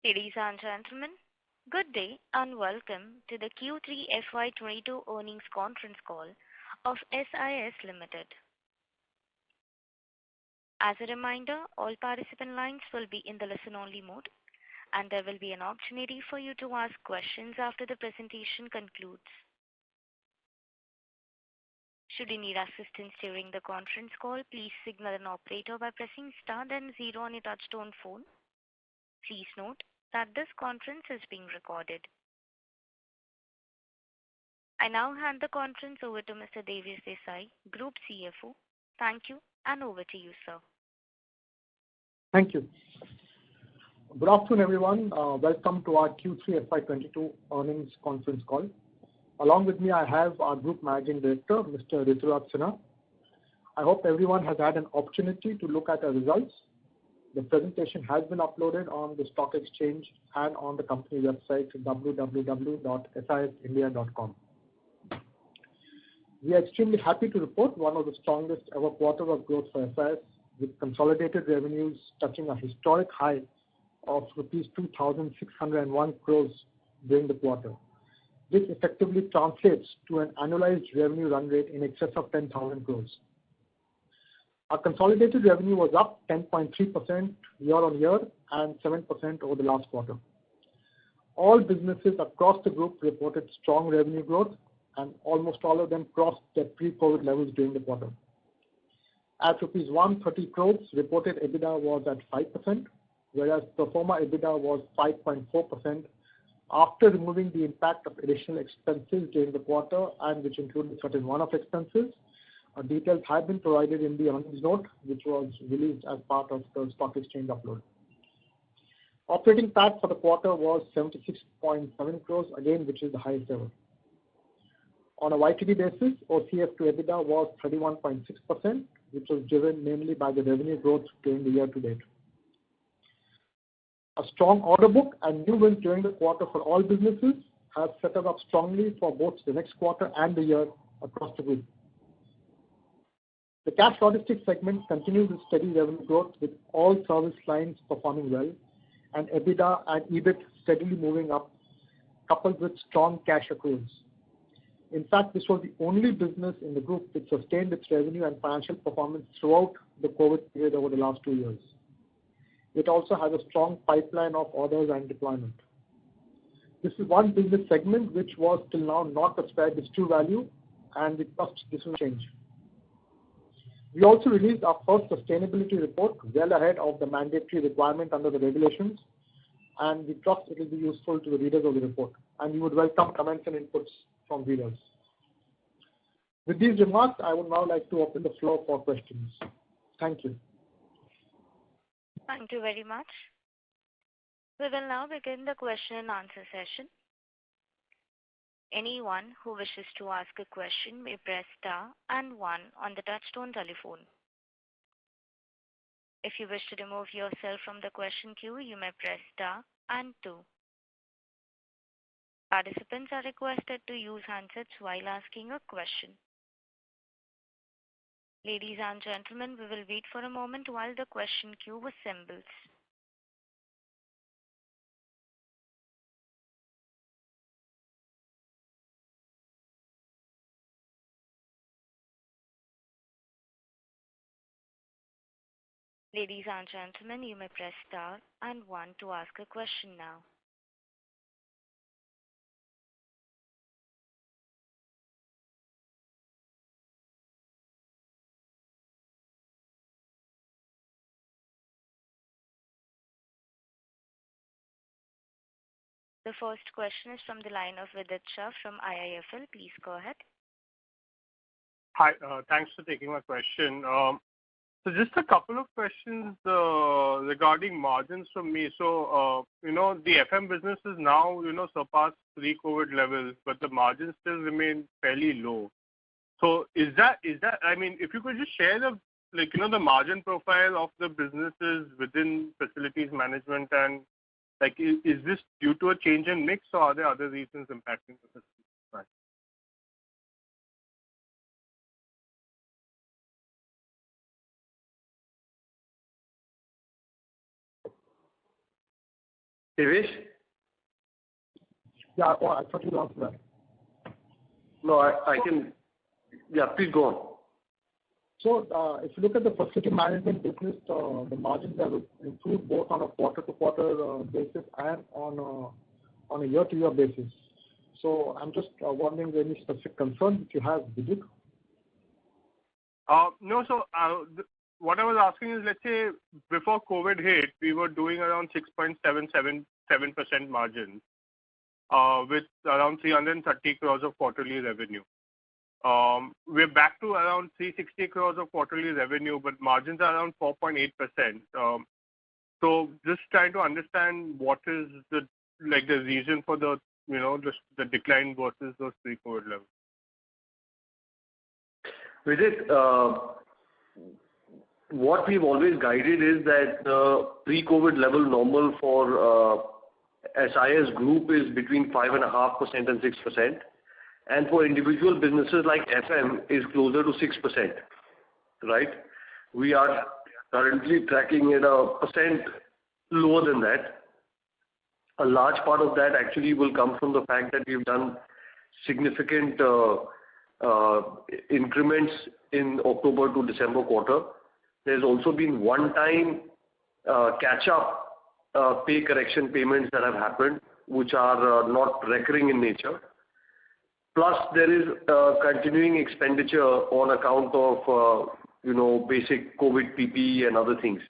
Ladies and gentlemen, good day and welcome to the Q3 FY22 earnings conference call of SIS Limited. As a reminder, all participant lines will be in the listen-only mode, and there will be an opportunity for you to ask questions after the presentation concludes. Should you need assistance during the conference call, please signal an operator by pressing star then 0 on your touchtone phone. Please note that this conference is being recorded. I now hand the conference over to Mr. Devis Desai, Group CFO. Thank you, and over to you, sir. Thank you. Good afternoon, everyone. Welcome to our Q3 FY22 earnings conference call. Along with me, I have our Group Managing Director, Mr. Rituraj Sinha. I hope everyone has had an opportunity to look at our results. The presentation has been uploaded on the stock exchange and on the company website www.sisindia.com. We are extremely happy to report one of the strongest ever quarter of growth for SIS, with consolidated revenues touching a historic high of rupees 2,601 crores during the quarter. This effectively translates to an annualized revenue run rate in excess of 10,000 crores. Our consolidated revenue was up 10.3% year-on-year and 7% over the last quarter. All businesses across the group reported strong revenue growth, and almost all of them crossed their pre-COVID levels during the quarter. At rupees 130 crores, reported EBITDA was at 5%, whereas pro forma EBITDA was 5.4% after removing the impact of additional expenses during the quarter, and which included certain one-off expenses. Details have been provided in the earnings note, which was released as part of the stock exchange upload. Operating PAT for the quarter was 76.7 crores, again, which is the highest ever. On a YTD basis, OCF to EBITDA was 31.6%, which was driven mainly by the revenue growth during the year to date. A strong order book and new wins during the quarter for all businesses have set us up strongly for both the next quarter and the year across the group. The cash logistics segment continues its steady revenue growth, with all service lines performing well and EBITDA and EBIT steadily moving up, coupled with strong cash accruals. In fact, this was the only business in the group which sustained its revenue and financial performance throughout the COVID period over the last 2 years. It also has a strong pipeline of orders and deployment. This is one business segment which was till now not ascribed its true value, and we trust this will change. We also released our first sustainability report well ahead of the mandatory requirement under the regulations, and we trust it will be useful to the readers of the report, and we would welcome comments and inputs from readers. With these remarks, I would now like to open the floor for questions. Thank you. Thank you very much. We will now begin the question and answer session. Anyone who wishes to ask a question may press star and 1 on the touchtone telephone. If you wish to remove yourself from the question queue, you may press star and 2. Participants are requested to use handsets while asking a question. Ladies and gentlemen, we will wait for a moment while the question queue assembles. Ladies and gentlemen, you may press star and 1 to ask a question now. The first question is from the line of Vidit Shah from IIFL. Please go ahead. Hi, thanks for taking my question. So just a couple of questions regarding margins from me. So, the FM business is now, surpassed pre-COVID levels, but the margins still remain fairly low. So is that, I mean, if you could just share the margin profile of the businesses within facilities management, and is this due to a change in mix, or are there other reasons impacting the facilities? Devesh? Yeah, I thought you answered that. No, I can. Yeah, please go on. So if you look at the facility management business, the margins have improved both on a quarter-to-quarter basis and on a year-to-year basis. So I'm just wondering any specific concerns that you have, Vijay? No, so what I was asking is, let's say before COVID hit, we were doing around 6.777% margin with around 330 crores of quarterly revenue. We're back to around 360 crores of quarterly revenue, but margins are around 4.8%. So just trying to understand what is the reason for the decline versus those pre-COVID levels. Vijay, what we've always guided is that the pre-COVID level normal for SIS group is between 5.5% and 6%. And for individual businesses like FM is closer to 6%, right? We are currently tracking at 1% lower than that. A large part of that actually will come from the fact that we've done significant increments in October to December quarter. There's also been one-time catch-up pay correction payments that have happened, which are not recurring in nature. Plus, there is continuing expenditure on account of, basic COVID PPE and other things.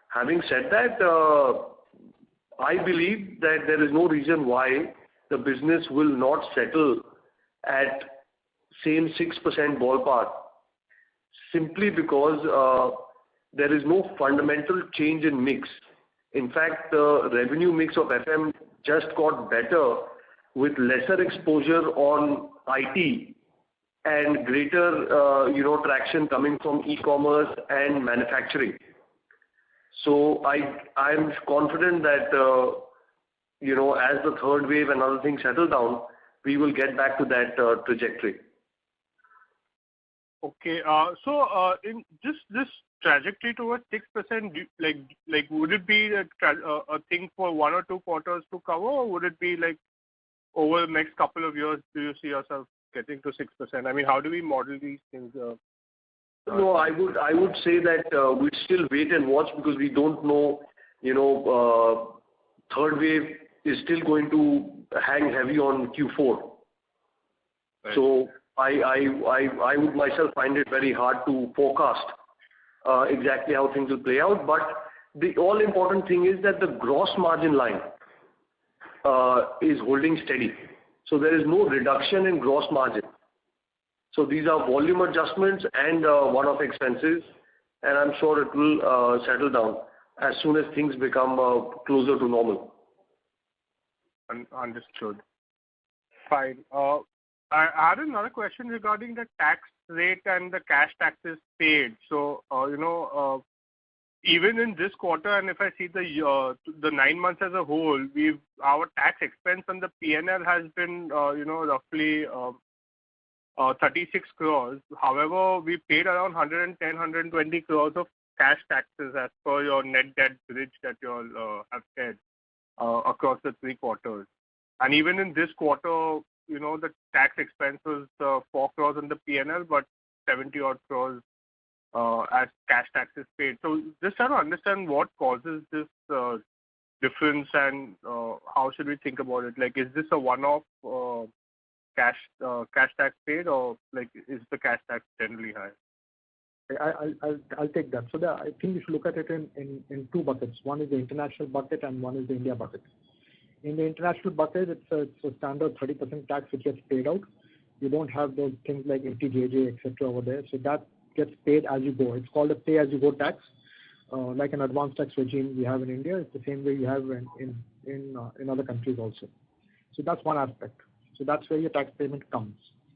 Having said that, I believe that there is no reason why the business will not settle at same 6% ballpark, simply because there is no fundamental change in mix. In fact, the revenue mix of FM just got better with lesser exposure on IT and greater, traction coming from e-commerce and manufacturing. So I'm confident that, as the third wave and other things settle down, we will get back to that trajectory. Okay. So in just this trajectory towards 6%, would it be a thing for 1 or 2 quarters to cover, or would it be over the next couple of years, do you see yourself getting to 6%? I mean, how do we model these things? No, I would say that we'd still wait and watch because we don't know, third wave is still going to hang heavy on Q4. Right. So I would myself find it very hard to forecast exactly how things will play out. But the all important thing is that the gross margin line is holding steady. So there is no reduction in gross margin. So these are volume adjustments and one-off expenses, and I'm sure it will settle down as soon as things become closer to normal. Understood. Fine. I had another question regarding the tax rate and the cash taxes paid. So, even in this quarter, and if I see the 9 months as a whole, our tax expense on the P&L has been, roughly 36 crores. However, we paid around 120 crores of cash taxes as per your net debt bridge that you all have said across the 3 quarters. And even in this quarter, the tax expense was 4 crores on the P&L, but 70 odd crores as cash taxes paid. So just trying to understand what causes this difference and how should we think about it? Is this a one-off cash tax paid, or is the cash tax generally high? I'll take that. So I think you should look at it in 2 buckets. One is the international bucket and one is the India bucket. In the international bucket, it's a standard 30% tax which gets paid out. You don't have those things like FTJJ, etc. over there. So that gets paid as you go. It's called a pay-as-you-go tax, like an advanced tax regime we have in India. It's the same way you have in other countries also. So that's one aspect. So that's where your tax payment comes.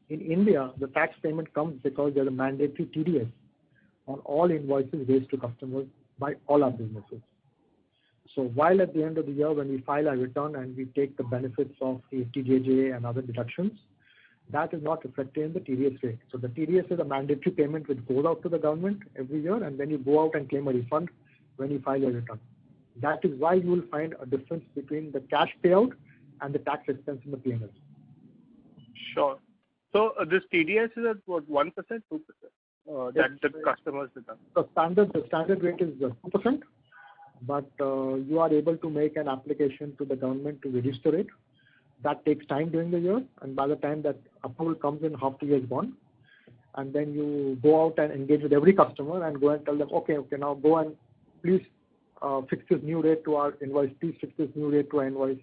In India, the tax payment comes because there's a mandatory TDS on all invoices raised to customers by all our businesses. So while at the end of the year when we file our return and we take the benefits of the FTJJ and other deductions, that is not reflected in the TDS rate. So the TDS is a mandatory payment which goes out to the government every year, and then you go out and claim a refund when you file your return. That is why you will find a difference between the cash payout and the tax expense in the P&L. Sure. So this TDS is at what, 1%, 2%? That the customers deduct. The standard rate is 2%, but you are able to make an application to the government to reduce the rate. That takes time during the year, and by the time that approval comes in, half the year is gone. And then you go out and engage with every customer and go and tell them, okay, now go and please fix this new rate to our invoice, please fix this new rate to our invoice.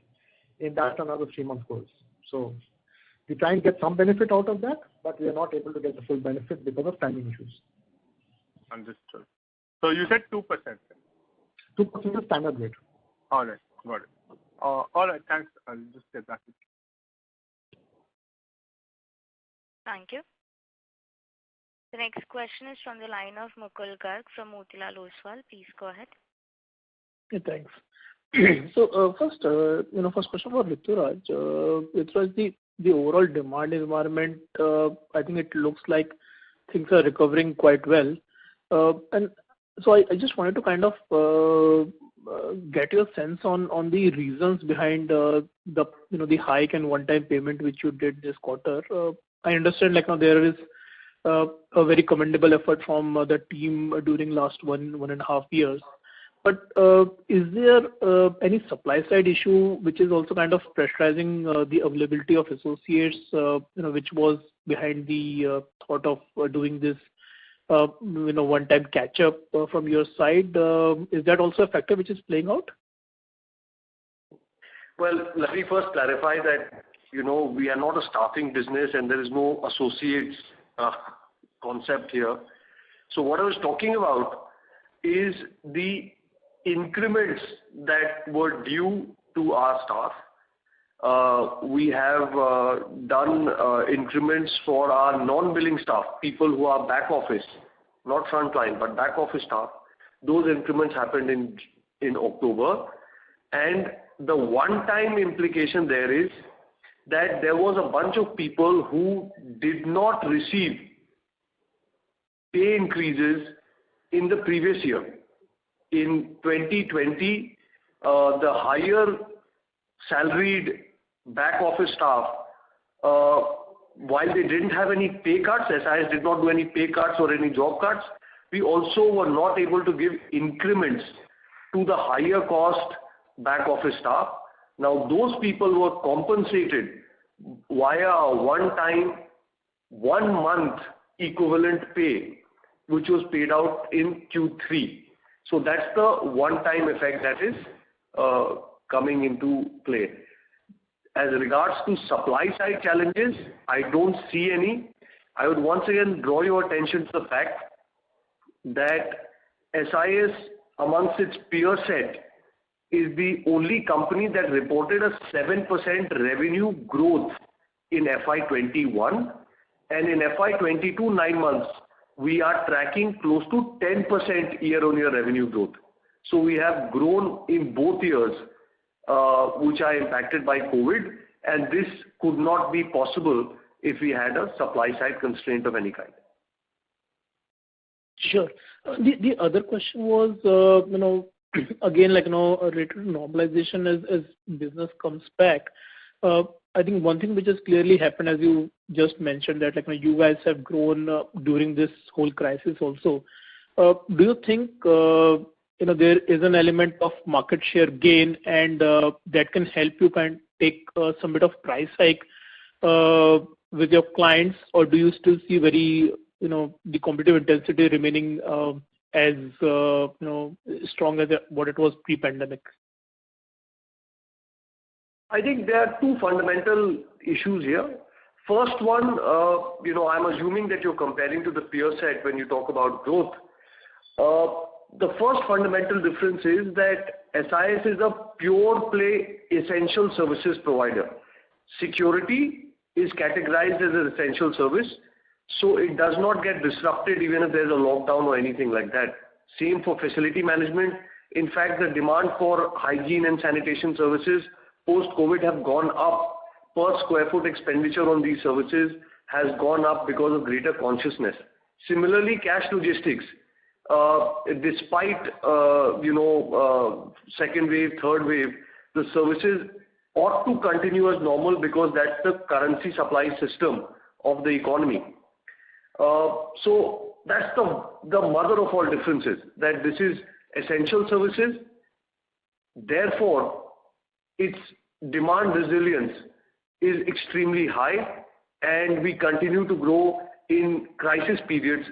In that, another 3 months goes. So we try and get some benefit out of that, but we are not able to get the full benefit because of timing issues. Understood. So you said 2%. 2% is standard rate. All right, got it. All right, thanks. I'll just get back to you. Thank you. The next question is from the line of Mukul Garg from Motilal Oswal. Please go ahead. Yeah, thanks. So first question for Rituraj. Rituraj, the overall demand environment, I think it looks like things are recovering quite well. And so I just wanted to kind of get your sense on the reasons behind the hike and one-time payment which you did this quarter. I understand there is a very commendable effort from the team during last one and a half years. But is there any supply side issue which is also kind of pressurizing the availability of associates, which was behind the thought of doing this, one-time catch-up from your side? Is that also a factor which is playing out? Well, let me first clarify that, we are not a staffing business and there is no associates concept here. So what I was talking about is the increments that were due to our staff. We have done increments for our non-billing staff, people who are back office, not frontline, but back office staff. Those increments happened in October. And the one-time implication there is that there was a bunch of people who did not receive pay increases in the previous year. In 2020, the higher salaried back office staff, while they didn't have any pay cuts, SIS did not do any pay cuts or any job cuts, we also were not able to give increments to the higher cost back office staff. Now those people were compensated via a one-time, 1 month equivalent pay, which was paid out in Q3. So that's the one-time effect that is coming into play. As regards to supply side challenges, I don't see any. I would once again draw your attention to the fact that SIS amongst its peer set is the only company that reported a 7% revenue growth in FY21, and in FY22 9 months, we are tracking close to 10% year-on-year revenue growth. So we have grown in both years, which are impacted by COVID, and this could not be possible if we had a supply side constraint of any kind. Sure. The other question was, again, related to normalization as business comes back. I think one thing which has clearly happened, as you just mentioned, that you guys have grown during this whole crisis also. Do you think there is an element of market share gain and that can help you kind of take some bit of price hike with your clients, or do you still see very the competitive intensity remaining as strong as what it was pre-pandemic? I think there are two fundamental issues here. First one, I'm assuming that you're comparing to the peer set when you talk about growth. The first fundamental difference is that SIS is a pure play essential services provider. Security is categorized as an essential service, so it does not get disrupted even if there's a lockdown or anything like that. Same for facility management. In fact, the demand for hygiene and sanitation services post-COVID have gone up. Per square foot expenditure on these services has gone up because of greater consciousness. Similarly, cash logistics. despite second wave, third wave, the services ought to continue as normal because that's the currency supply system of the economy. So that's the mother of all differences, that this is essential services. Therefore, its demand resilience is extremely high, and we continue to grow in crisis periods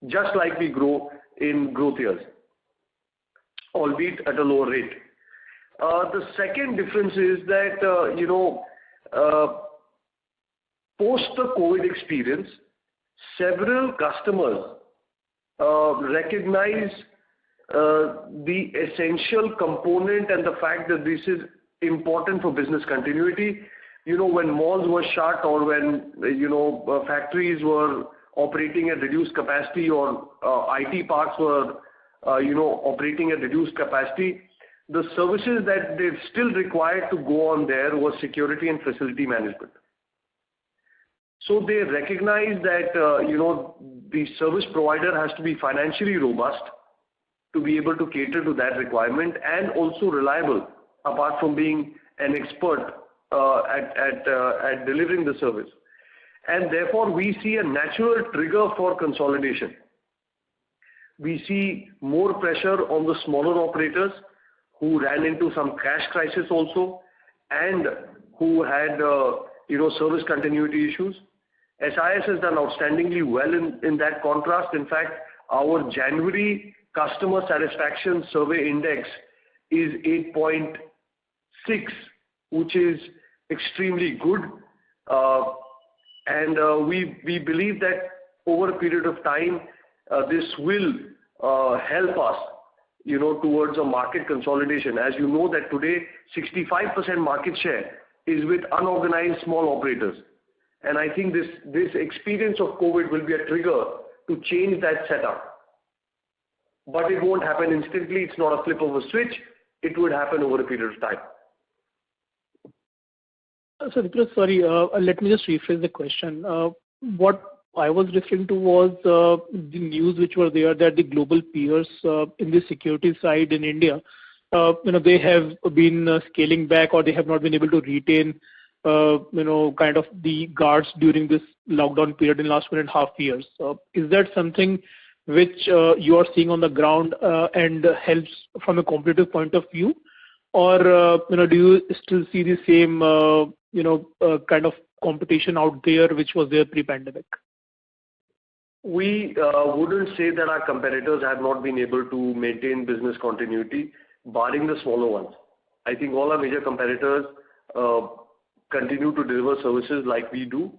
just like we grow in growth years, albeit at a lower rate. The second difference is that, post the COVID experience, several customers recognize the essential component and the fact that this is important for business continuity. When malls were shut or when, factories were operating at reduced capacity or IT parks were, operating at reduced capacity, the services that they still required to go on there was security and facility management. So they recognize that, the service provider has to be financially robust to be able to cater to that requirement and also reliable, apart from being an expert at delivering the service. And therefore, we see a natural trigger for consolidation. We see more pressure on the smaller operators who ran into some cash crisis also and who had, service continuity issues. SIS has done outstandingly well in that contrast. In fact, our January customer satisfaction survey index is 8.6, which is extremely good. And we believe that over a period of time, this will help us, towards a market consolidation. As you know that today, 65% market share is with unorganized small operators. And I think this experience of COVID will be a trigger to change that setup. But it won't happen instantly. It's not a flip of a switch. It would happen over a period of time. So, Vipraw, sorry, let me just rephrase the question. What I was referring to was the news which were there that the global peers in the security side in India, they have been scaling back or they have not been able to retain, kind of the guards during this lockdown period in the last 1.5 years. Is that something which you are seeing on the ground and helps from a competitive point of view? Or, do you still see the same, kind of competition out there which was there pre-pandemic? We wouldn't say that our competitors have not been able to maintain business continuity, barring the smaller ones. I think all our major competitors continue to deliver services like we do.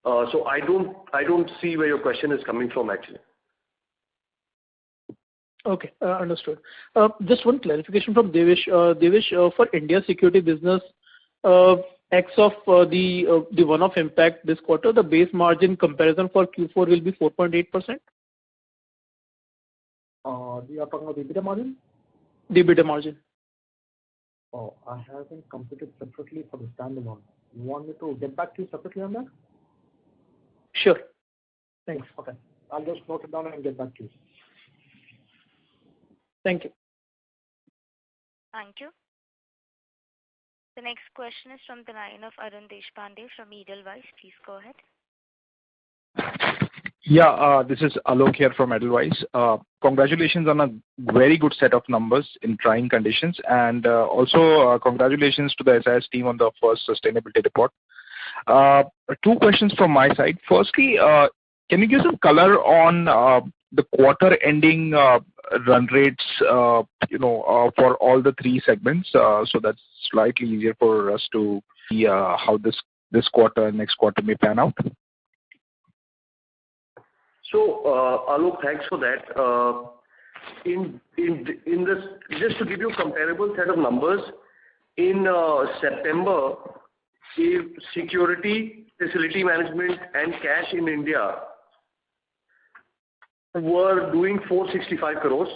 So I don't see where your question is coming from, actually. Okay, understood. Just one clarification from Devesh. Devesh, for India security business, X of the one-off impact this quarter, the base margin comparison for Q4 will be 4.8%? You are talking about the EBITDA margin? The EBITDA margin. Oh, I haven't computed separately for the standalone. You want me to get back to you separately on that? Sure. Thanks. Okay. I'll just note it down and get back to you. Thank you. Thank you. The next question is from the line of Arun Deshpande from Edelweiss. Please go ahead. Yeah, this is Alok here from Edelweiss. Congratulations on a very good set of numbers in trying conditions, and also congratulations to the SIS team on the first sustainability report. Two questions from my side. Firstly, can you give some color on the quarter ending run rates, for all the three segments, so that's slightly easier for us to see how this quarter and next quarter may pan out? So, Alok, thanks for that. In this, just to give you a comparable set of numbers, in September, security, facility management, and cash in India were doing 465 crores,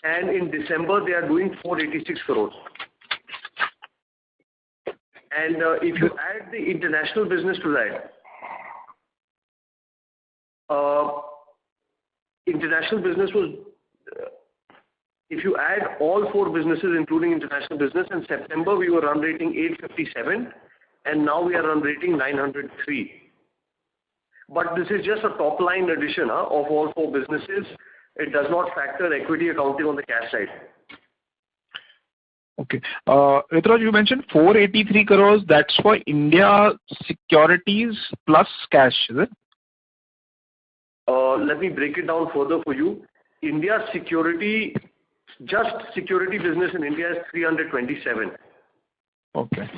and in December they are doing 486 crores. And if you add the international business to that, International business was, if you add all 4 businesses, including international business, in September we were run rating 857, and now we are run rating 903. But this is just a top line addition of all 4 businesses. It does not factor equity accounting on the cash side. Okay. Rituraj, you mentioned 483 crores. That's for India securities plus cash, is it? Let me break it down further for you. India security, just security business in India is 327. Okay.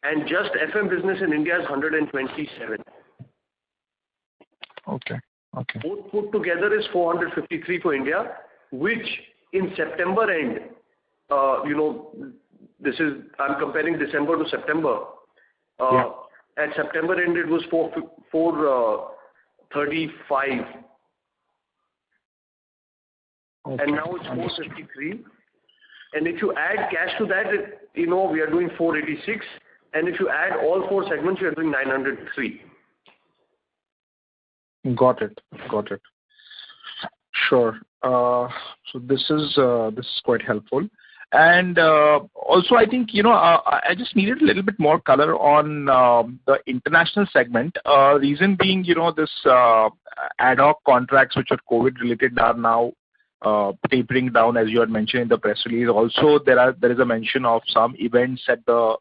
And just FM business in India is 127. Okay. Okay. Both put together is 453 for India, which in September end, this is, I'm comparing December to September. At September end, it was 435. Okay. And now it's 453. And if you add cash to that, we are doing 486. And if you add all 4 segments, we are doing 903. Got it. Sure. So this is quite helpful. And also, I think, I just needed a little bit more color on the international segment. Reason being, this ad hoc contracts which are COVID related are now tapering down, as you had mentioned in the press release. Also, there is a mention of some events at the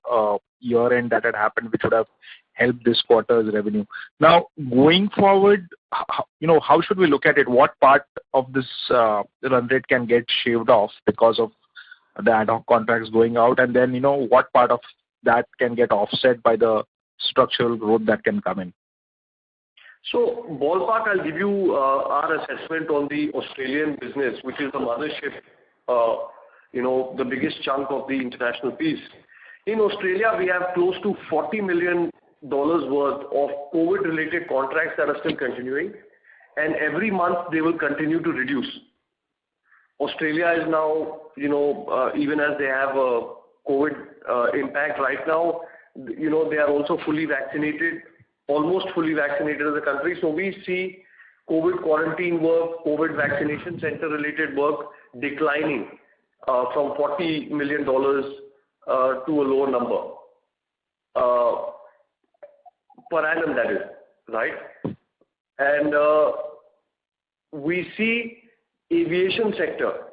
year end that had happened, which would have helped this quarter's revenue. Now, going forward, how should we look at it? What part of this run rate can get shaved off because of the ad hoc contracts going out, and then what part of that can get offset by the structural growth that can come in? So ballpark, I'll give you our assessment on the Australian business, which is the mothership, the biggest chunk of the international piece. In Australia, we have close to $40 million worth of COVID-related contracts that are still continuing, and every month they will continue to reduce. Australia is now, even as they have a COVID impact right now, they are also fully vaccinated, almost fully vaccinated as a country. So we see COVID quarantine work, COVID vaccination center related work declining from $40 million to a lower number. Per annum, that is, right? And we see aviation sector,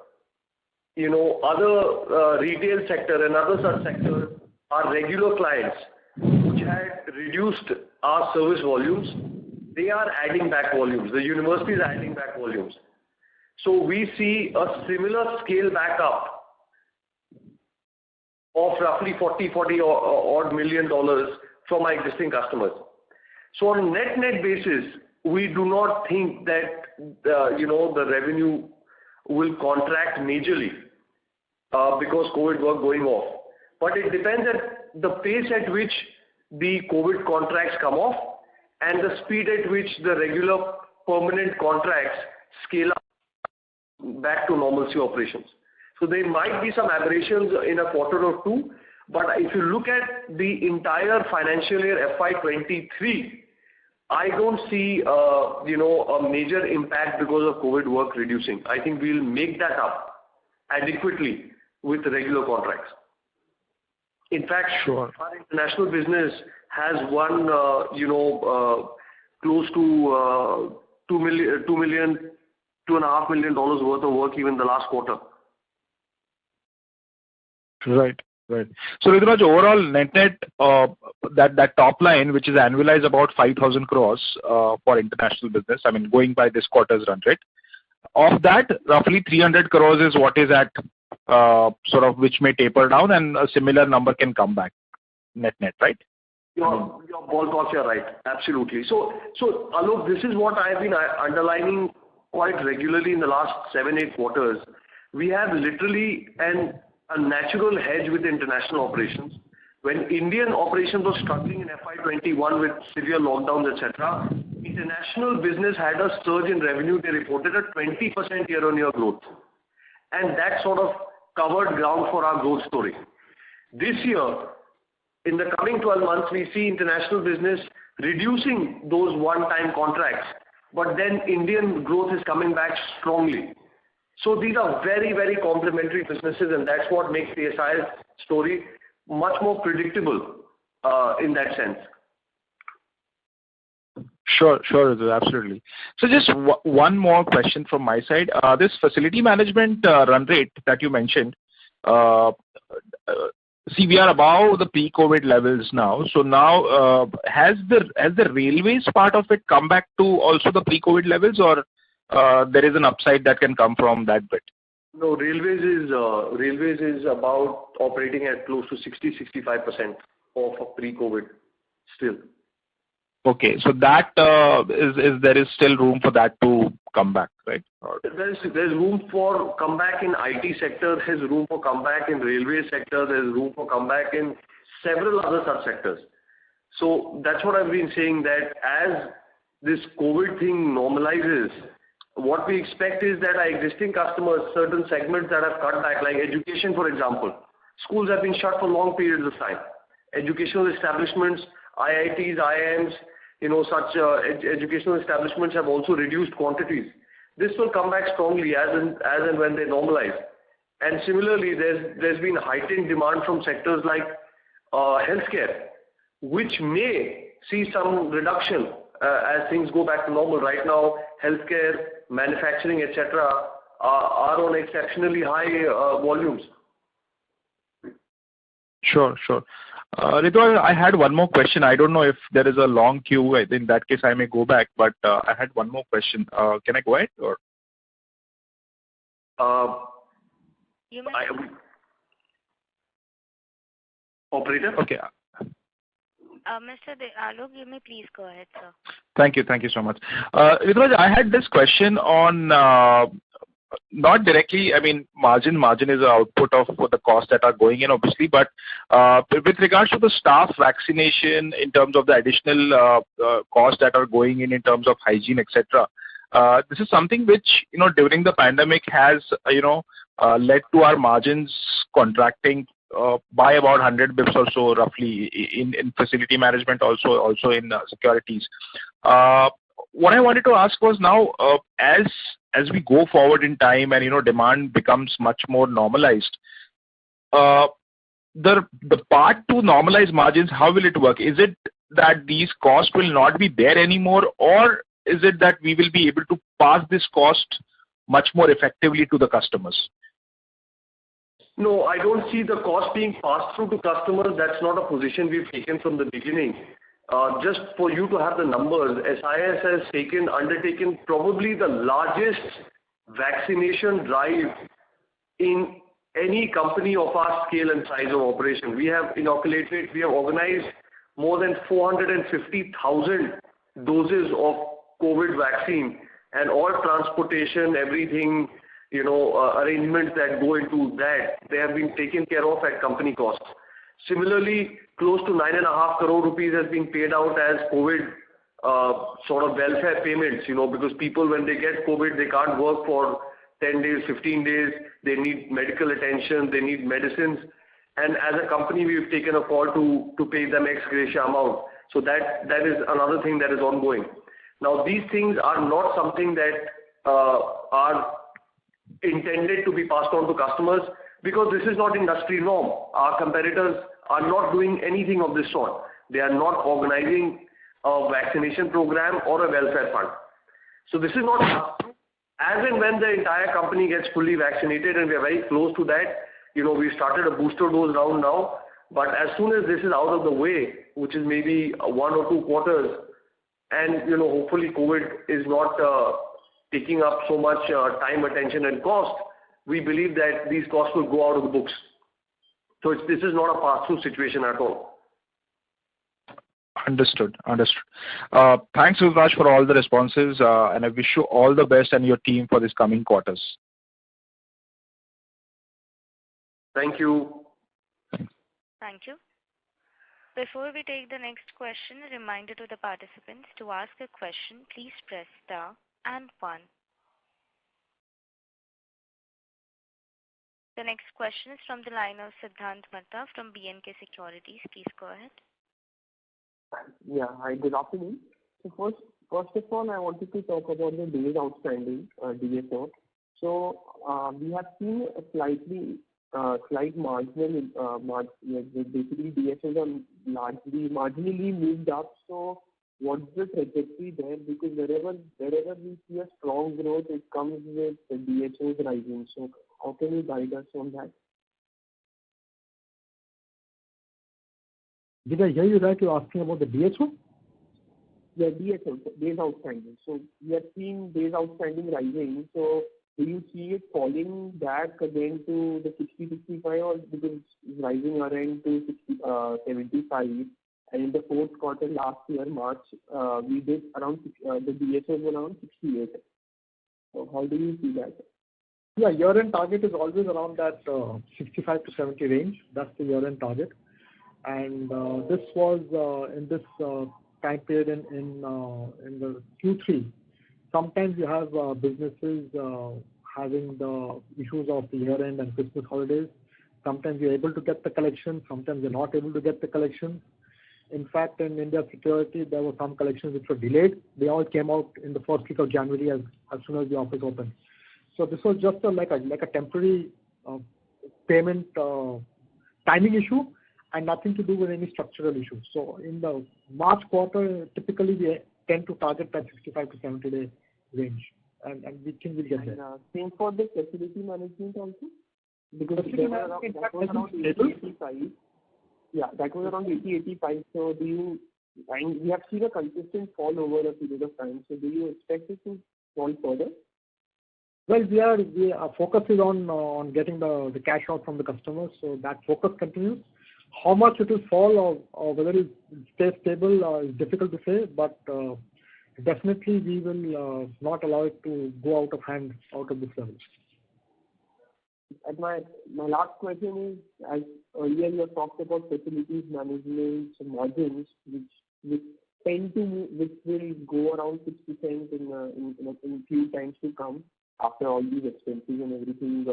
other retail sector and other such sectors are regular clients which had reduced our service volumes. They are adding back volumes. The universities are adding back volumes. So we see a similar scale back up of roughly $40 odd million from our existing customers. So on a net basis, we do not think that the revenue will contract majorly because COVID work going off. But it depends at the pace at which the COVID contracts come off and the speed at which the regular permanent contracts scale up back to normalcy operations. So there might be some aberrations in a quarter or two, but if you look at the entire financial year FY23, I don't see a major impact because of COVID work reducing. I think we'll make that up adequately with regular contracts. In fact, Sure. Our international business has won, close to $2.5 million worth of work even the last quarter. Right. So Rituraj, overall net, that top line, which is annualized about 5,000 crores for international business, I mean, going by this quarter's run rate, of that, roughly 300 crores is what is at sort of which may taper down, and a similar number can come back net, right? Your ballpark, you're right. Absolutely. So Alok, this is what I've been underlining quite regularly in the last 7-8 quarters. We have literally a natural hedge with international operations. When Indian operations were struggling in FY21 with severe lockdowns, etc., international business had a surge in revenue. They reported a 20% year-on-year growth. And that sort of covered ground for our growth story. This year, in the coming 12 months, we see international business reducing those one-time contracts but then Indian growth is coming back strongly. So these are very, very complementary businesses, and that's what makes the SIS story much more predictable in that sense. Sure, absolutely. So just one more question from my side. This facility management run rate that you mentioned, see, we are above the pre-COVID levels now. So now, has the railways part of it come back to also the pre-COVID levels, or there is an upside that can come from that bit? No, railways is about operating at close to 60-65% of pre-COVID still. Okay, so that there is still room for that to come back, right? There's room for comeback in IT sector, there's room for comeback in railway sector, there's room for comeback in several other such sectors. So that's what I've been saying, that as this COVID thing normalizes, what we expect is that our existing customers, certain segments that have cut back, like education, for example, schools have been shut for long periods of time. Educational establishments, IITs, IIMs, such educational establishments have also reduced quantities. This will come back strongly as and when they normalize. And similarly, there's been heightened demand from sectors like healthcare, which may see some reduction as things go back to normal. Right now, healthcare, manufacturing, etc., are on exceptionally high volumes. Sure. Ritu, I had one more question. I don't know if there is a long queue. In that case, I may go back, but I had one more question. Can I go ahead? Or? You may. Operator? Okay. Mr. Alok, you may please go ahead, sir. Thank you so much. Ritu, I had this question on not directly, I mean, margin is an output of the costs that are going in, obviously, but with regards to the staff vaccination in terms of the additional costs that are going in terms of hygiene, etc. This is something which, during the pandemic has, led to our margins contracting by about 100 bips or so, roughly, in facility management, also in securities. What I wanted to ask was now, as we go forward in time and demand becomes much more normalized, the part to normalize margins, how will it work? Is it that these costs will not be there anymore, or is it that we will be able to pass this cost much more effectively to the customers? No, I don't see the cost being passed through to customers. That's not a position we've taken from the beginning. Just for you to have the numbers, SIS has undertaken probably the largest vaccination drive in any company of our scale and size of operation. We have organized more than 450,000 doses of COVID vaccine, and all transportation, everything, arrangements that go into that, they have been taken care of at company costs. Similarly, close to 9.5 crore rupees has been paid out as COVID sort of welfare payments, because people, when they get COVID, they can't work for 10 days, 15 days, they need medical attention, they need medicines. And as a company, we've taken a call to pay them ex gratia amount. So that is another thing that is ongoing. Now, these things are not something that are intended to be passed on to customers, because this is not industry norm. Our competitors are not doing anything of this sort. They are not organizing a vaccination program or a welfare fund. So this is not, as and when the entire company gets fully vaccinated, and we are very close to that, we started a booster dose round now, but as soon as this is out of the way, which is maybe 1 or 2 quarters, and hopefully COVID is not taking up so much time, attention and cost, we believe that these costs will go out of the books. So this is not a pass-through situation at all. Understood. Thanks, Yuvraj, for all the responses, and I wish you all the best and your team for this coming quarters. Thank you. Thank you. Before we take the next question, a reminder to the participants: to ask a question, please press star and 1. The next question is from the line of Siddhant Mehta from B&K Securities. Please go ahead. Yeah, hi, good afternoon. So first, First of all, I wanted to talk about the days outstanding, DSO. So we have seen a slight marginal, basically DSOs are largely marginally moved up. So what's the trajectory there? Because wherever we see a strong growth, it comes with the DSOs rising. So how can you guide us on that? Did I hear you right? You're asking about the DSO? Yeah, DSO, days outstanding. So we are seeing days outstanding rising. So do you see it falling back again to the 60-65, or because it's rising around to 75? And in the fourth quarter last year, March, we did around the DSO was around 68. So how do you see that? Yeah, year-end target is always around that 65 to 70 range. That's the year-end target. And this was in this time period in the Q3. Sometimes you have businesses having the issues of the year-end and Christmas holidays. Sometimes you're able to get the collection. Sometimes you're not able to get the collection. In fact, in India Security, there were some collections which were delayed. They all came out in the first week of January as soon as the office opened. So this was just like a temporary payment timing issue and nothing to do with any structural issue. So in the March quarter, typically we tend to target that 65 to 70 day range, and we think we'll get there. Same for the facility management also? Because that was around 80-85. Yeah, that was around 80-85. So and we have seen a consistent fall over a period of time. So do you expect it to fall further? Well, our focus is on getting the cash out from the customers, so that focus continues. How much it will fall or whether it stays stable is difficult to say, but definitely we will not allow it to go out of hand out of this level. And my last question is, as earlier you have talked about facilities management margins, which tend to move, which will go around 6% in few times to come after all these expenses and everything,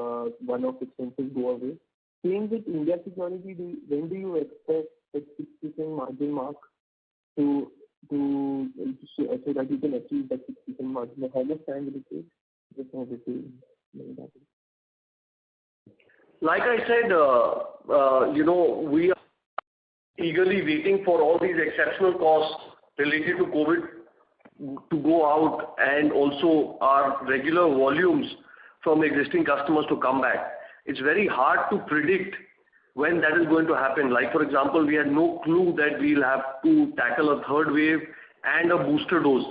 one-off expenses go away. Same with India Security, when do you expect that 6% margin mark so that you can achieve that 6% margin? How much time will it take? Just wanted to know that. Like I said, we are eagerly waiting for all these exceptional costs related to COVID to go out, and also our regular volumes from existing customers to come back. It's very hard to predict when that is going to happen. Like, for example, we had no clue that we'll have to tackle a third wave and a booster dose.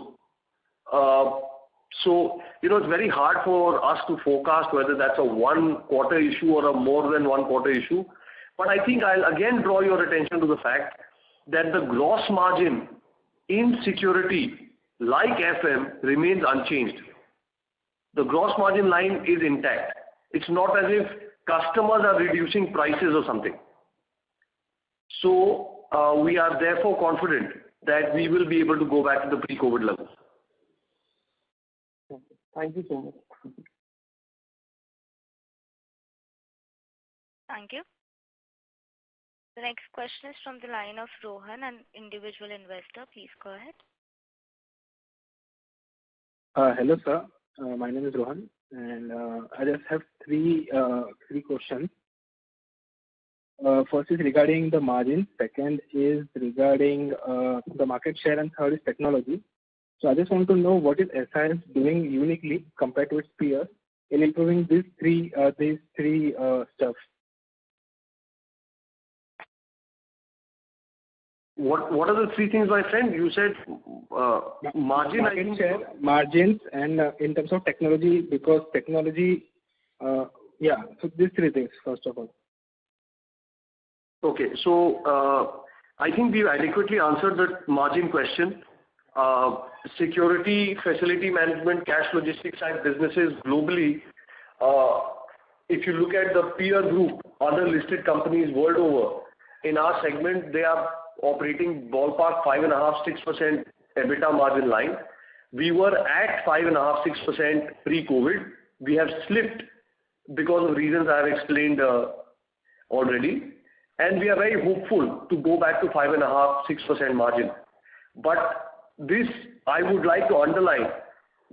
So, it's very hard for us to forecast whether that's a 1 quarter issue or a more than 1 quarter issue. But I think I'll again draw your attention to the fact that the gross margin in security, like FM, remains unchanged. The gross margin line is intact. It's not as if customers are reducing prices or something. So we are therefore confident that we will be able to go back to the pre-COVID levels. Thank you so much. Thank you. The next question is from the line of Rohan, an individual investor. Please go ahead. Hello, sir. My name is Rohan, and I just have three questions. First is regarding the margin, second is regarding the market share, and third is technology. So I just want to know what is SIS doing uniquely compared to its peers in improving these three stuff. What are the three things, my friend? You said margin, market share, margins, and in terms of technology, because technology, so these three things, first of all. Okay, so I think we've adequately answered the margin question. Security, facility management, cash logistics type businesses globally, if you look at the peer group, other listed companies world over, in our segment, they are operating ballpark 5.5-6% EBITDA margin line. We were at 5.5-6% pre-COVID. We have slipped because of reasons I have explained already, and we are very hopeful to go back to 5.5-6% margin. But this I would like to underline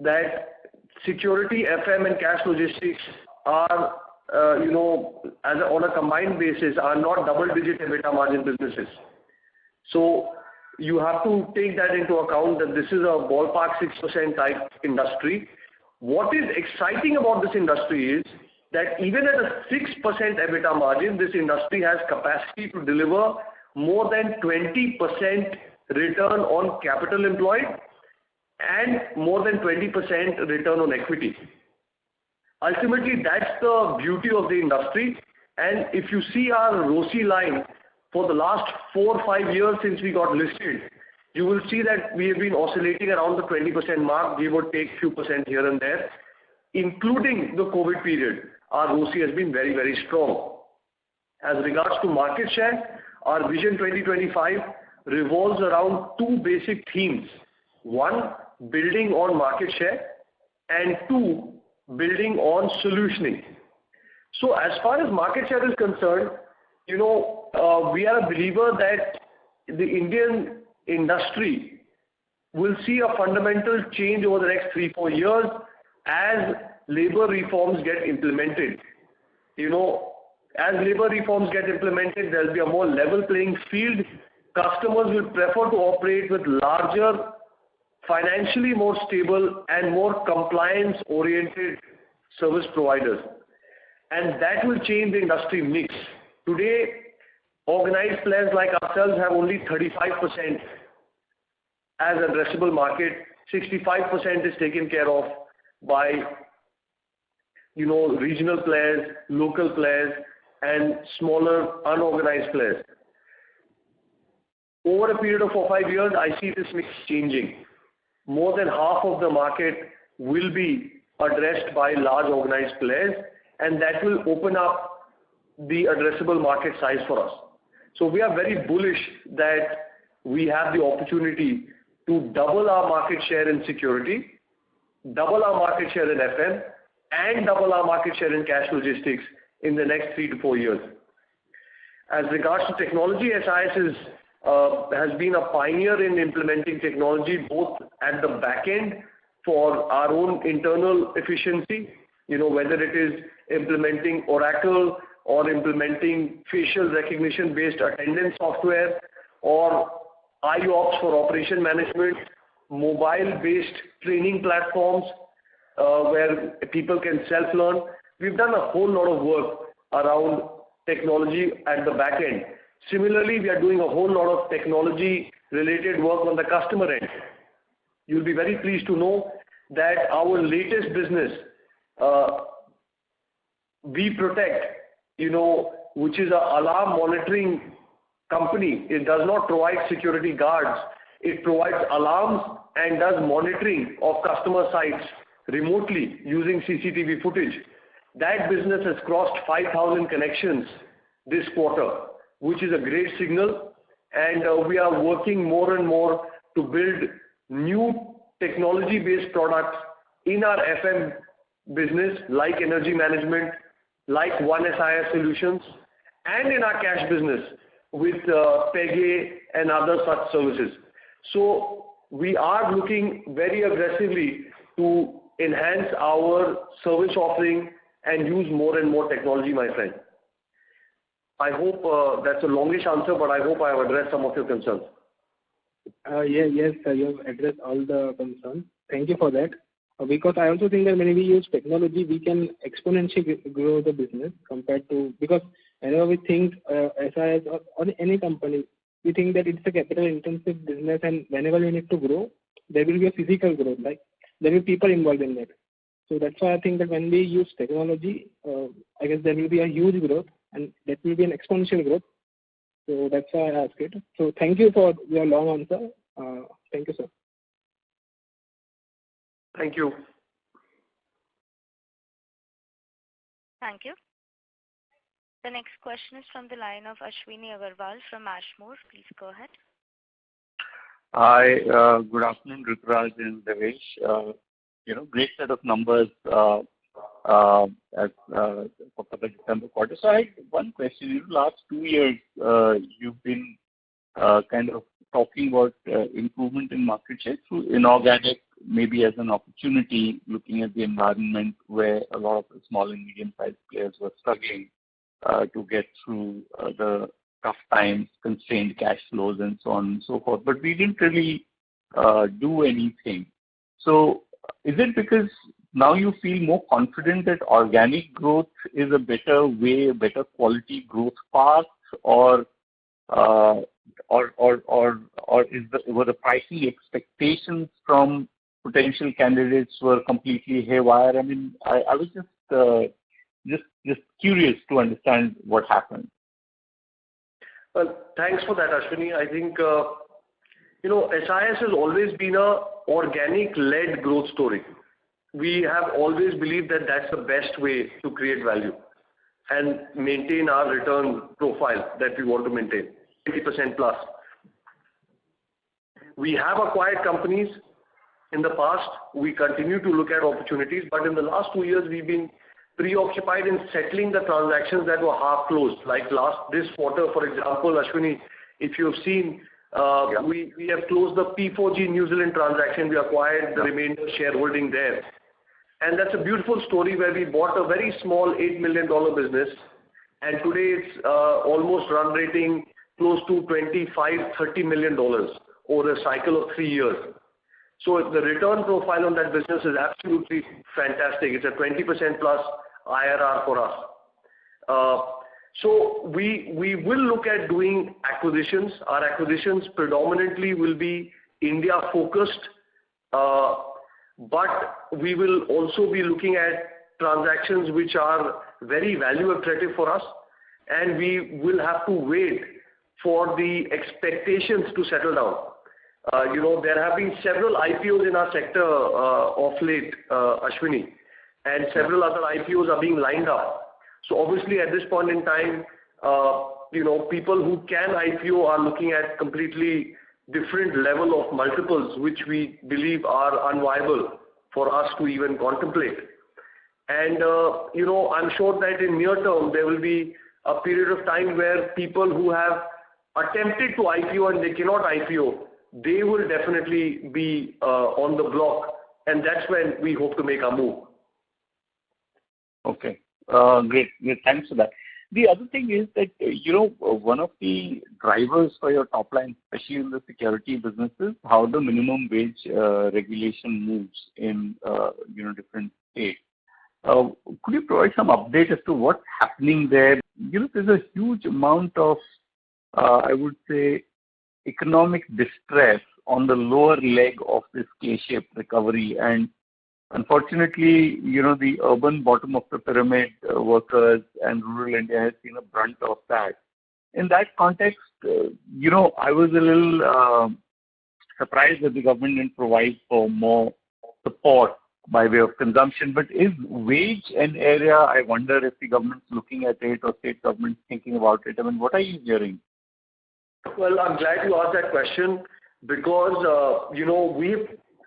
that security, FM, and cash logistics are, on a combined basis, are not double-digit EBITDA margin businesses. So you have to take that into account that this is a ballpark 6% type industry. What is exciting about this industry is that even at a 6% EBITDA margin, this industry has capacity to deliver more than 20% return on capital employed and more than 20% return on equity. Ultimately, that's the beauty of the industry. And if you see our ROCE line for the last 4 or 5 years since we got listed, you will see that we have been oscillating around the 20% mark, give or take few percent here and there. Including the COVID period, our ROCE has been very, very strong. As regards to market share, our Vision 2025 revolves around 2 basic themes. 1, building on market share, and 2, building on solutioning. So as far as market share is concerned, we are a believer that the Indian industry will see a fundamental change over the next 3-4 years as labor reforms get implemented. As labor reforms get implemented, there will be a more level playing field. Customers will prefer to operate with larger, financially more stable and more compliance-oriented service providers. And that will change the industry mix. Today, organized players like ourselves have only 35% as addressable market. 65% is taken care of by regional players, local players, and smaller unorganized players. Over a period of 4 or 5 years, I see this mix changing. More than half of the market will be addressed by large organized players, and that will open up the addressable market size for us. So we are very bullish that we have the opportunity to double our market share in security, double our market share in FM, and double our market share in cash logistics in the next 3 to 4 years. As regards to technology, SIS has been a pioneer in implementing technology both at the back end for our own internal efficiency, whether it is implementing Oracle or implementing facial recognition based attendance software or IOPS for operation management, mobile based training platforms where people can self-learn. We've done a whole lot of work around technology at the back end. Similarly, we are doing a whole lot of technology related work on the customer end. You'll be very pleased to know that our latest business, We Protect, which is an alarm monitoring company. It does not provide security guards. It provides alarms and does monitoring of customer sites remotely using CCTV footage. That business has crossed 5,000 connections this quarter, which is a great signal. And we are working more and more to build new technology-based products in our FM business, like energy management, like One SIS solutions, and in our cash business with PEGA and other such services. So we are looking very aggressively to enhance our service offering and use more and more technology, my friend. I hope that's a longish answer, but I hope I have addressed some of your concerns. Yes, sir, you have addressed all the concerns. Thank you for that. Because I also think that when we use technology, we can exponentially grow the business compared to, because whenever we think SIS or any company, we think that it's a capital intensive business, and whenever we need to grow, there will be a physical growth, like there will be people involved in that. So that's why I think that when we use technology, I guess there will be a huge growth, and that will be an exponential growth. So that's why I asked it. So thank you for your long answer. Thank you, sir. Thank you. Thank you. The next question is from the line of Ashwini Agarwal from Ashmore. Please go ahead. Hi, good afternoon, Ruturaj and Devesh. Great set of numbers for the December quarter. So I had one question. In the last 2 years, you've been kind of talking about improvement in market share through inorganic, maybe as an opportunity, looking at the environment where a lot of the small and medium-sized players were struggling to get through the tough times, constrained cash flows, and so on and so forth. But we didn't really do anything. So is it because now you feel more confident that organic growth is a better way, a better quality growth path, or were the pricing expectations from potential candidates were completely haywire? I mean, I was just curious to understand what happened. Well, thanks for that, Ashwini. I think SIS has always been a organic-led growth story. We have always believed that that's the best way to create value and maintain our return profile that we want to maintain, 20% plus. We have acquired companies in the past. We continue to look at opportunities, but in the last 2 years, we've been preoccupied in settling the transactions that were half closed. Like this quarter, for example, Ashwini, if you've seen, we have closed the P4G New Zealand transaction. We acquired the remainder shareholding there. And that's a beautiful story where we bought a very small $8 million business, and today it's almost run rating close to $25-30 million over a cycle of 3 years. So the return profile on that business is absolutely fantastic. It's a 20% plus IRR for us. So we will look at doing acquisitions. Our acquisitions predominantly will be India focused, but we will also be looking at transactions which are very value accretive for us, and we will have to wait for the expectations to settle down. There have been several IPOs in our sector of late, Ashwini, and several other IPOs are being lined up. So obviously at this point in time, people who can IPO are looking at completely different level of multiples, which we believe are unviable for us to even contemplate. And, I'm sure that in near term, there will be a period of time where people who have attempted to IPO and they cannot IPO, they will definitely be on the block, and that's when we hope to make our move. Okay. Great. Thanks for that. The other thing is that, one of the drivers for your top line, especially in the security businesses, how the minimum wage regulation moves in, different states. Could you provide some update as to what's happening there? There's a huge amount of, I would say, economic distress on the lower leg of this K-shaped recovery, and unfortunately, the urban bottom of the pyramid workers and rural India has seen a brunt of that. In that context, I was a little surprised that the government didn't provide for more support by way of consumption. But is wage an area? I wonder if the government's looking at it or state government's thinking about it. I mean, what are you hearing? Well, I'm glad you asked that question because,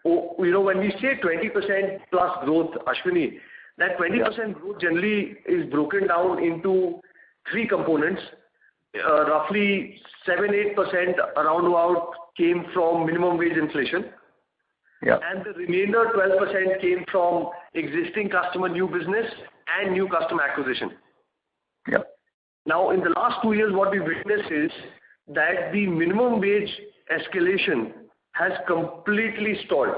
when we say 20% plus growth, Ashwini, that 20% growth generally is broken down into three components. Roughly 7-8% around about came from minimum wage inflation. Yeah. And the remainder 12% came from existing customer new business and new customer acquisition. Yeah. Now, in the last 2 years, what we've witnessed is that the minimum wage escalation has completely stalled.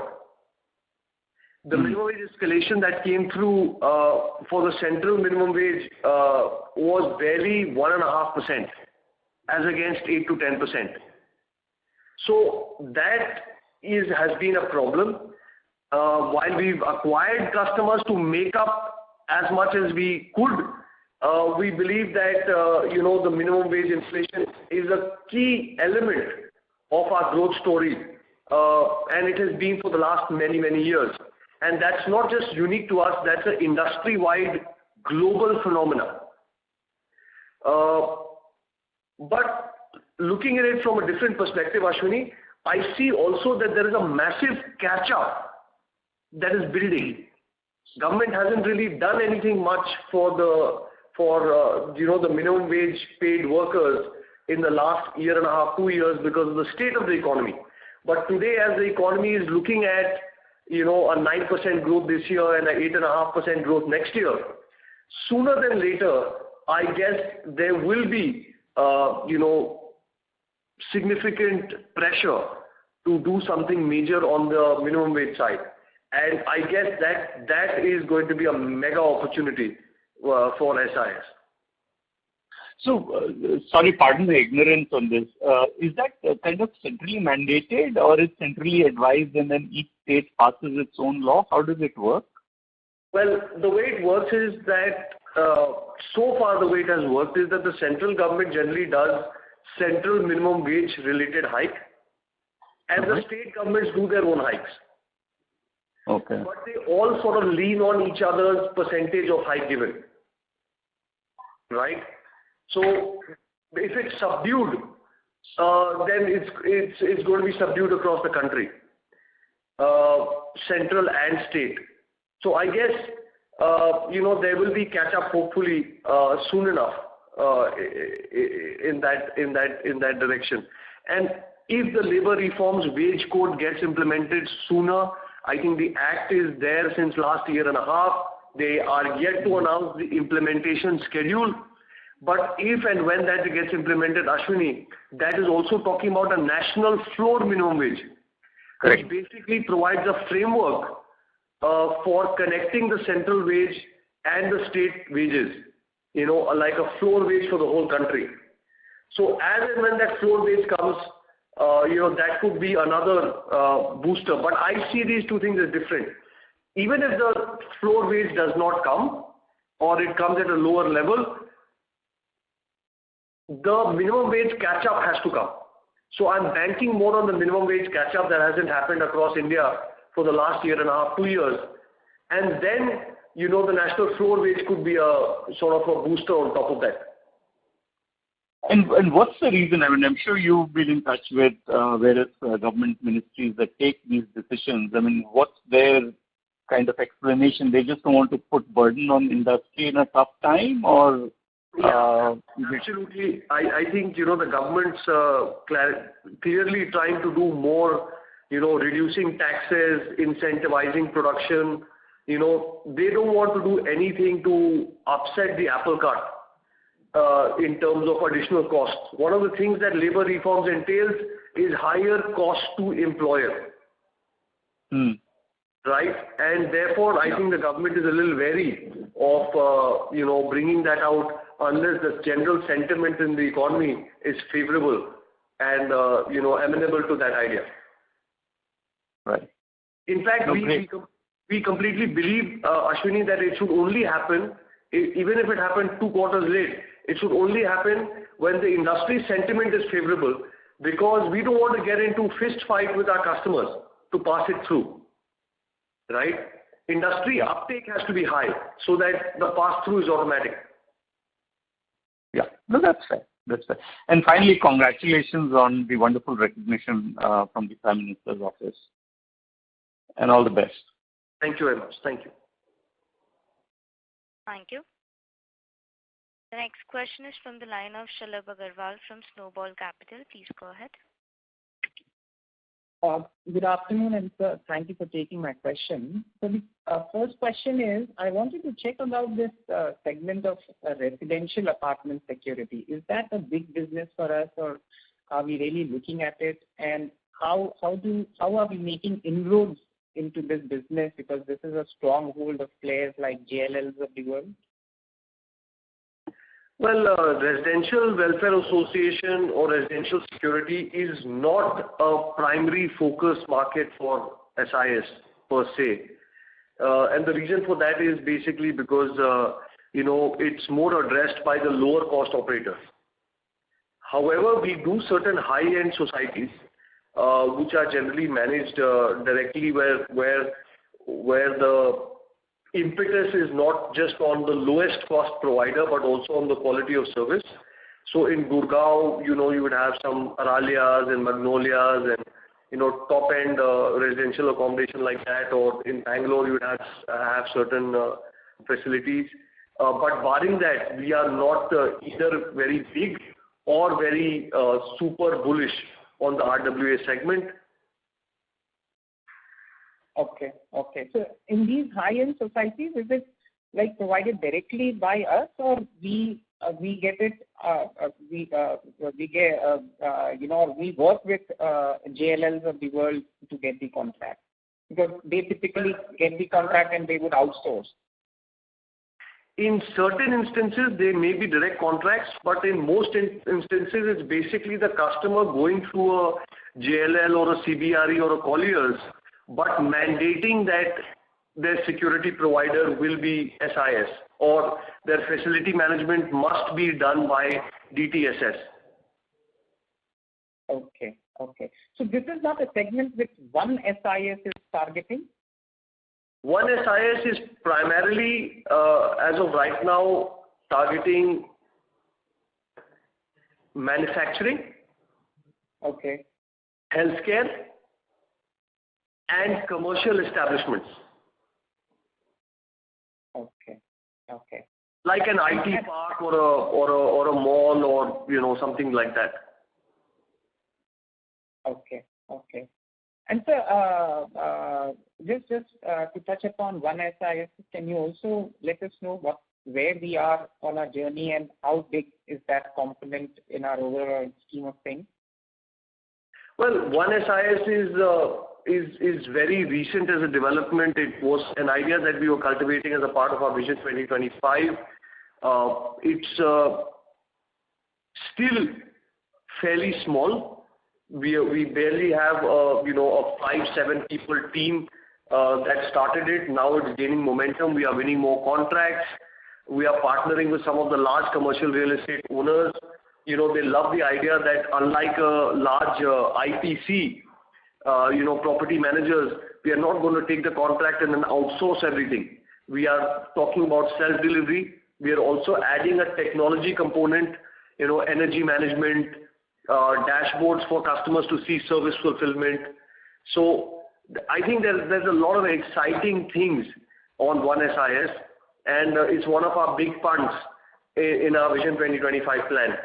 The minimum wage escalation that came through for the central minimum wage was barely 1.5% as against 8 to 10%. So that has been a problem. While we've acquired customers to make up as much as we could, we believe that the minimum wage inflation is a key element of our growth story, and it has been for the last many years. And that's not just unique to us; that's an industry-wide global phenomena. But looking at it from a different perspective, Ashwini, I see also that there is a massive catch-up that is building. Government hasn't really done anything much for the minimum wage paid workers in the last year and a half, 2 years because of the state of the economy. But today, as the economy is looking at, a 9% growth this year and an 8.5% growth next year, sooner than later, I guess there will be, significant pressure to do something major on the minimum wage side. And I guess that is going to be a mega opportunity for SIS. So, sorry, pardon the ignorance on this. Is that kind of centrally mandated or is centrally advised and then each state passes its own law? How does it work? Well, the way it works is that, so far the way it has worked is that the central government generally does central minimum wage related hike and the state governments do their own hikes. Okay. But they all sort of lean on each other's percentage of hike given. Right? So if it's subdued, then it's going to be subdued across the country, central and state. So I guess there will be catch up hopefully soon enough in that direction. And if the labor reforms wage code gets implemented sooner, I think the act is there since last year and a half. They are yet to announce the implementation schedule. But if and when that gets implemented, Ashwini, that is also talking about a national floor minimum wage, which basically provides a framework for connecting the central wage and the state wages, like a floor wage for the whole country. So as and when that floor wage comes, that could be another booster. But I see these two things as different. Even if the floor wage does not come, or it comes at a lower level, the minimum wage catch-up has to come. So I'm banking more on the minimum wage catch-up that hasn't happened across India for the last year and a half, 2 years. And then, the national floor wage could be a sort of a booster on top of that. And what's the reason? I mean, I'm sure you've been in touch with various government ministries that take these decisions. I mean, what's their kind of explanation? They just don't want to put burden on industry in a tough time, or? Yeah, absolutely. I think, the government's clearly trying to do more, reducing taxes, incentivizing production. They don't want to do anything to upset the apple cart in terms of additional costs. One of the things that labor reforms entails is higher cost to employer. Right? And therefore, I think the government is a little wary of, bringing that out unless the general sentiment in the economy is favorable and, amenable to that idea. Right. In fact, we completely believe, Ashwini, that it should only happen, even if it happened 2 quarters late, it should only happen when the industry sentiment is favorable, because we don't want to get into fist fight with our customers to pass it through. Right? Industry uptake has to be high so that the pass-through is automatic. Yeah, no, that's fair. That's fair. And finally, congratulations on the wonderful recognition from the Prime Minister's office. And all the best. Thank you very much. Thank you. Thank you. The next question is from the line of Shalabh Agarwal from Snowball Capital. Please go ahead. Good afternoon, and sir, thank you for taking my question. So the first question is, I wanted to check about this segment of residential apartment security. Is that a big business for us, or are we really looking at it? And how are we making inroads into this business, because this is a stronghold of players like JLLs of the world? Well, Residential Welfare Association or residential security is not a primary focus market for SIS per se. And the reason for that is basically because, it's more addressed by the lower cost operators. However, we do certain high-end societies, which are generally managed directly where the impetus is not just on the lowest cost provider, but also on the quality of service. So in Gurgaon, you would have some Aralyas and Magnolias and, top-end residential accommodation like that, or in Bangalore, you would have certain facilities. But barring that, we are not either very big or very super bullish on the RWA segment. Okay. So in these high-end societies, is it like provided directly by us, or we get it? We work with JLLs of the world to get the contract, because they typically get the contract and they would outsource. In certain instances, they may be direct contracts, but in most instances, it's basically the customer going through a JLL or a CBRE or a Colliers, but mandating that their security provider will be SIS, or their facility management must be done by DTSS. Okay. So this is not a segment which one SIS is targeting? One SIS is primarily, as of right now, targeting manufacturing, okay, healthcare, and commercial establishments. Okay. Like an IT park or a mall, or something like that. Okay. And sir, just to touch upon one SIS, can you also let us know where we are on our journey and how big is that component in our overall scheme of things? Well, one SIS is very recent as a development. It was an idea that we were cultivating as a part of our Vision 2025. It's still fairly small. We barely have a 5-7 people team that started it. Now it's gaining momentum. We are winning more contracts. We are partnering with some of the large commercial real estate owners. They love the idea that unlike a large IPC, property managers, we are not going to take the contract and then outsource everything. We are talking about self-delivery. We are also adding a technology component, energy management, dashboards for customers to see service fulfillment. So I think there's a lot of exciting things on one SIS, and it's one of our big funds in our Vision 2025 plan.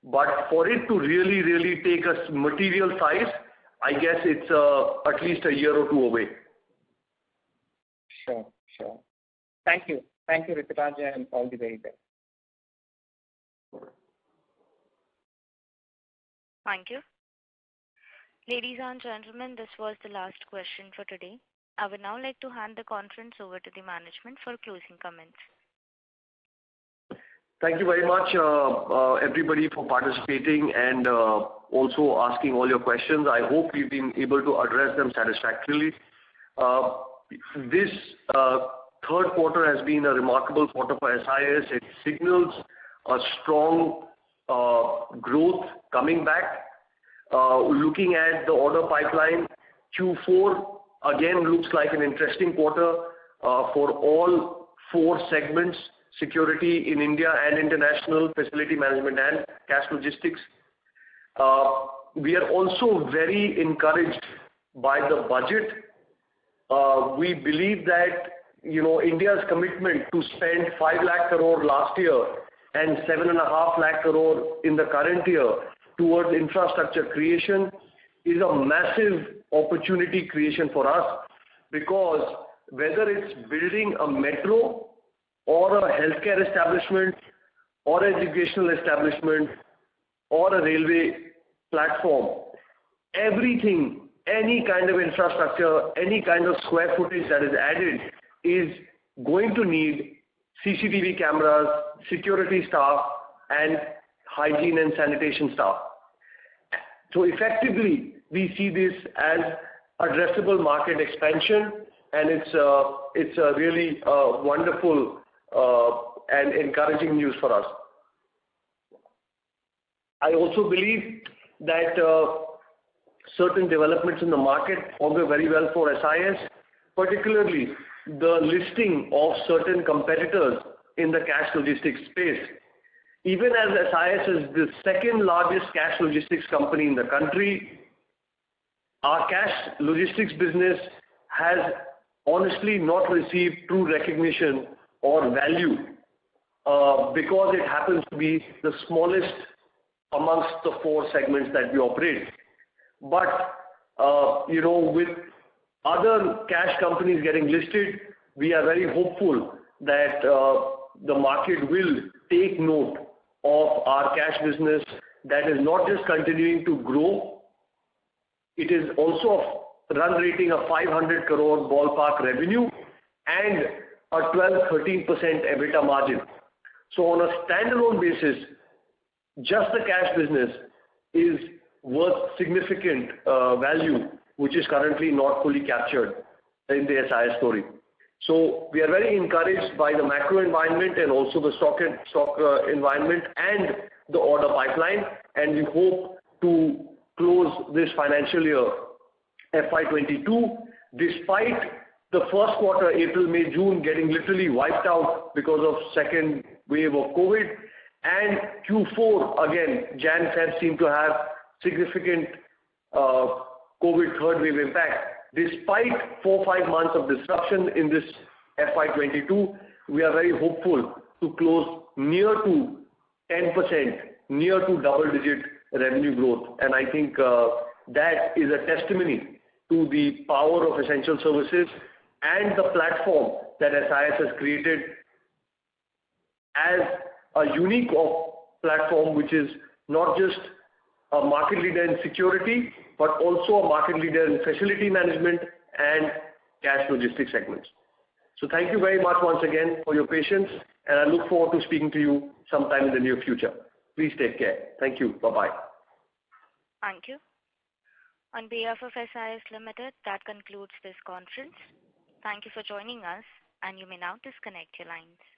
But for it to really, really take a material size, I guess it's at least a year or two away. Sure. Thank you, Rituraj, and all the very best. Thank you. Ladies and gentlemen, this was the last question for today. I would now like to hand the conference over to the management for closing comments. Thank you very much, everybody, for participating and also asking all your questions. I hope we've been able to address them satisfactorily. This third quarter has been a remarkable quarter for SIS. It signals a strong growth coming back. Looking at the order pipeline, Q4 again looks like an interesting quarter for all 4 segments: security in India and international, facility management, and cash logistics. We are also very encouraged by the budget. We believe that India's commitment to spend 5 lakh crore last year and 7.5 lakh crore in the current year towards infrastructure creation is a massive opportunity creation for us, because whether it's building a metro or a healthcare establishment or educational establishment or a railway platform, everything, any kind of infrastructure, any kind of square footage that is added is going to need CCTV cameras, security staff, and hygiene and sanitation staff. So effectively, we see this as addressable market expansion, and it's a really wonderful and encouraging news for us. I also believe that certain developments in the market augur very well for SIS, particularly the listing of certain competitors in the cash logistics space. Even as SIS is the second largest cash logistics company in the country, our cash logistics business has honestly not received true recognition or value because it happens to be the smallest amongst the four segments that we operate. But, with other cash companies getting listed, we are very hopeful that the market will take note of our cash business that is not just continuing to grow, it is also run rating a 500 crore ballpark revenue and a 12-13% EBITDA margin. So on a standalone basis, just the cash business is worth significant value, which is currently not fully captured in the SIS story. So we are very encouraged by the macro environment and also the stock environment and the order pipeline, and we hope to close this financial year FY22 despite the first quarter, April, May, June getting literally wiped out because of second wave of COVID, and Q4 again, Jan, Feb seem to have significant COVID third wave impact. Despite 4-5 months of disruption in this FY22, we are very hopeful to close near to 10%, near to double-digit revenue growth. And I think that is a testimony to the power of essential services and the platform that SIS has created as a unique platform which is not just a market leader in security, but also a market leader in facility management and cash logistics segments. So thank you very much once again for your patience, and I look forward to speaking to you sometime in the near future. Please take care. Thank you. Bye-bye. Thank you. On behalf of SIS Limited, that concludes this conference. Thank you for joining us, and you may now disconnect your lines.